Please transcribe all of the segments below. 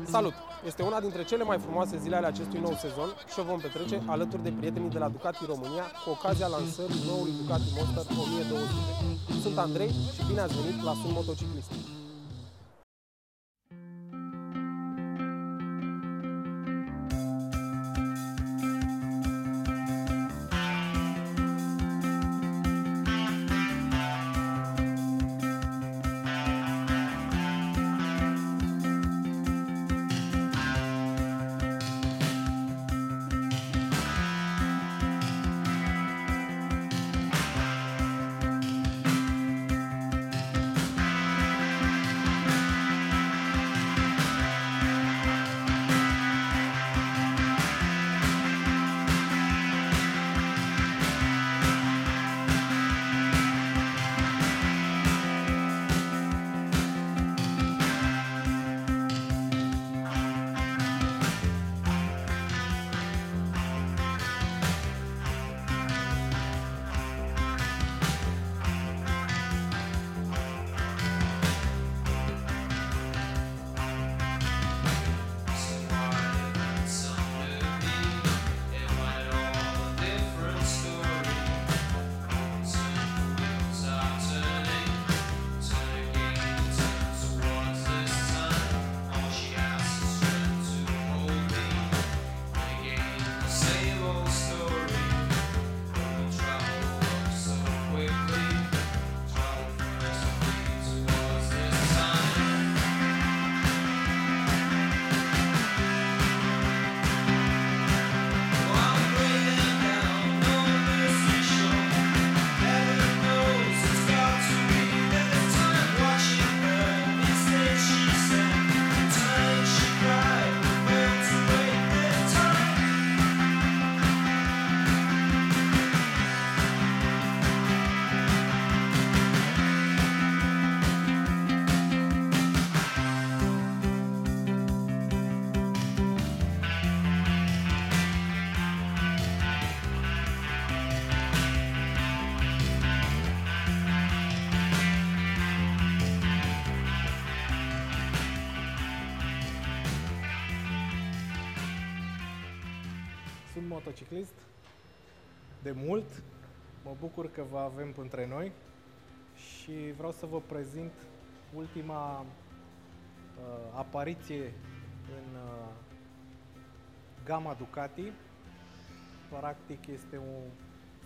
Salut! Este una dintre cele mai frumoase zile ale acestui nou sezon și o vom petrece alături de prietenii de la Ducati România cu ocazia lansării noului Ducati Monster 1200. Sunt Andrei și bine ați venit la Sunt Motociclist! Sunt motociclist de mult, mă bucur că vă avem între noi și vreau să vă prezint ultima apariție în gama Ducati. Practic este un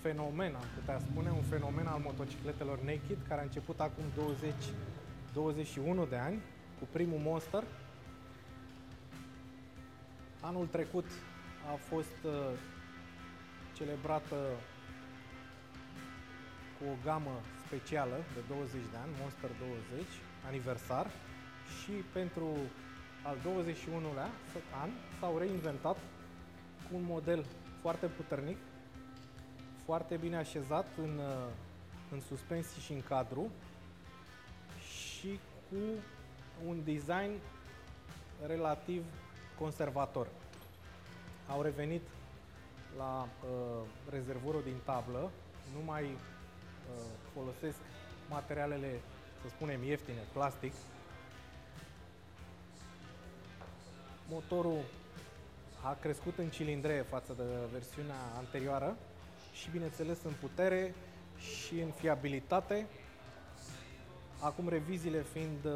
fenomen, am putea spune, un fenomen al motocicletelor naked, care a început acum 20-21 de ani cu primul Monster. Anul trecut a fost celebrată cu o gamă specială de 20 de ani, Monster 20, aniversar, și pentru al 21-lea an s-au reinventat cu un model foarte puternic, foarte bine așezat în suspensii și în cadru și cu un design relativ conservator. Au revenit la rezervorul din tablă, nu mai folosesc materialele, să spunem, ieftine, plastic. Motorul a crescut în cilindre față de versiunea anterioară și, bineînțeles, în putere și în fiabilitate. Acum reviziile fiind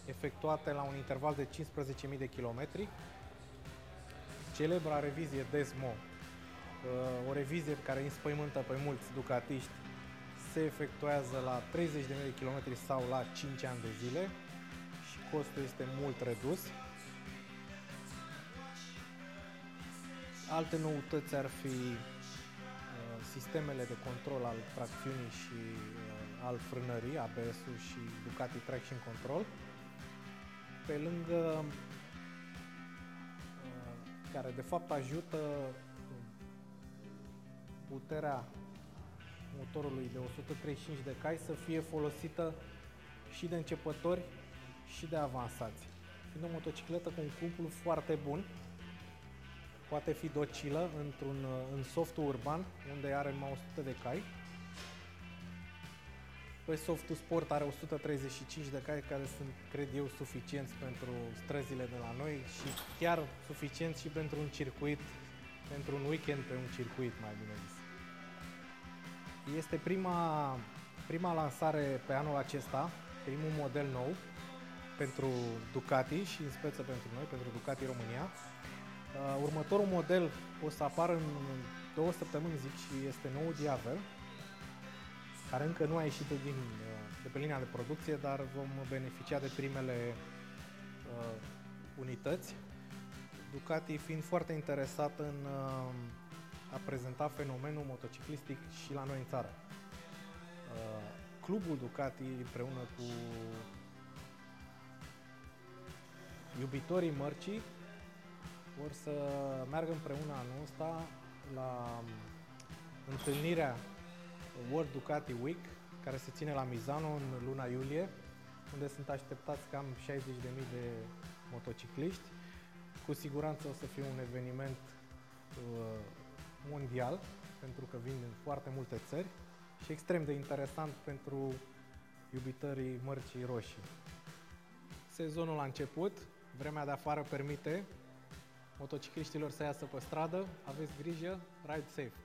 efectuate la un interval de 15.000 de kilometri. Celebra revizie Desmo, o revizie care înspăimântă pe mulți ducatiști, se efectuează la 30.000 de kilometri sau la 5 ani de zile și costul este mult redus. Alte noutăți ar fi sistemele de control al tracțiunii și al frânării, ABS-ul și Ducati Traction Control, pe lângă care de fapt ajută puterea motorului de 135 de cai să fie folosită și de începători și de avansați. Fiind o motocicletă cu un cumplu foarte bun, poate fi docilă în softul urban, unde are numai 100 de cai, Pe Softul Sport are 135 de cai care sunt, cred eu, suficienți pentru străzile de la noi și chiar suficienți și pentru un circuit, pentru un weekend pe un circuit, mai bine zis. Este prima lansare pe anul acesta, primul model nou pentru Ducati și în speță pentru noi, pentru Ducati România. Următorul model o să apară în 2 săptămâni, zic, și este nou Diavel, care încă nu a ieșit de pe linia de producție, dar vom beneficia de primele unități. Ducati fiind foarte interesat în a prezenta fenomenul motociclistic și la noi în țară. Clubul Ducati împreună cu iubitorii mărcii vor să meargă împreună anul ăsta la întâlnirea World Ducati Week, care se ține la Misano în luna iulie, unde sunt așteptați cam 60.000 de motocicliști. Cu siguranță o să fie un eveniment mondial, pentru că vin din foarte multe țări și extrem de interesant pentru iubitorii mărcii roșii. Sezonul a început, vremea de afară permite motocicliștilor să iasă pe stradă, aveți grijă, ride safe!